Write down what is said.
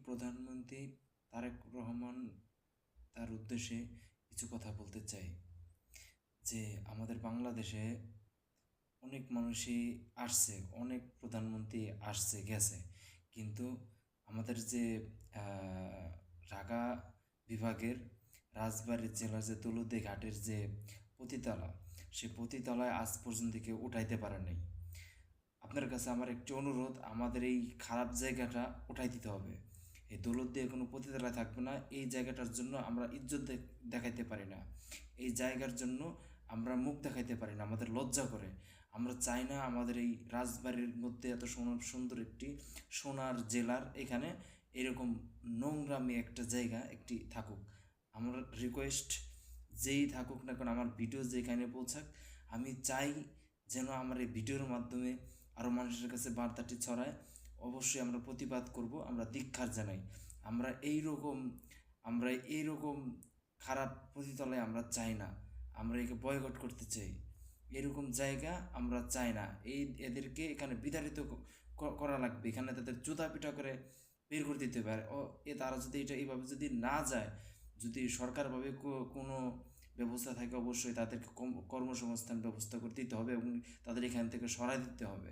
প্রধানমন্ত্রী তারেক রহমান তার উদ্দেশ্যে কিছু কথা বলতে চাই যে আমাদের বাংলাদেশে অনেক মানুষই আসছে, অনেক প্রধানমন্ত্রী আসছে গেছে, কিন্তু আমাদের যে ঢাকা বিভাগের রাজবাড়ী জেলার যে দৌলতদিয়া ঘাটের যে পতিতলা, সেই পতিতলায় আজ পর্যন্ত কেউ উঠাইতে পারে নাই। আপনার কাছে আমার একটি অনুরোধ, আমাদের এই খারাপ জায়গাটা উঠাই দিতে হবে। এই দৌলতদিয়া কোনো পতিতলায় থাকবে না। এই জায়গাটার জন্য আমরা ইজ্জত দেখাইতে পারি না, এই জায়গার জন্য আমরা মুখ দেখাইতে পারি না, আমাদের লজ্জা করে। আমরা চাই না আমাদের এই রাজবাড়ির মধ্যে এত সুন্দর একটি সোনার জেলার এখানে এরকম নোংরামি একটা জায়গা একটি থাকুক। আমার রিকোয়েস্ট, যেই থাকুক না কারণ আমার ভিডিও যেখানে পৌঁছাক, আমি চাই যেন আমার এই ভিডিওর মাধ্যমে আরও মানুষের কাছে বার্তাটি ছড়ায়। অবশ্যই আমরা প্রতিবাদ করব, আমরা ধিক্কার জানাই। আমরা এইরকম খারাপ পতিতলায় আমরা চাই না, আমরা একে বয়কট করতে চাই। এরকম জায়গা আমরা চাই না। এদেরকে এখানে বিতাড়িত করা লাগবে, এখানে তাদের জুতা পিটা করে বের করে দিতে পারে। তারা যদি এটা এইভাবে যদি না যায়, যদি সরকারভাবে কোনো ব্যবস্থা থাকে, অবশ্যই তাদেরকে কর্মসংস্থান ব্যবস্থা করে দিতে হবে এবং তাদের এখান থেকে সরাই দিতে হবে।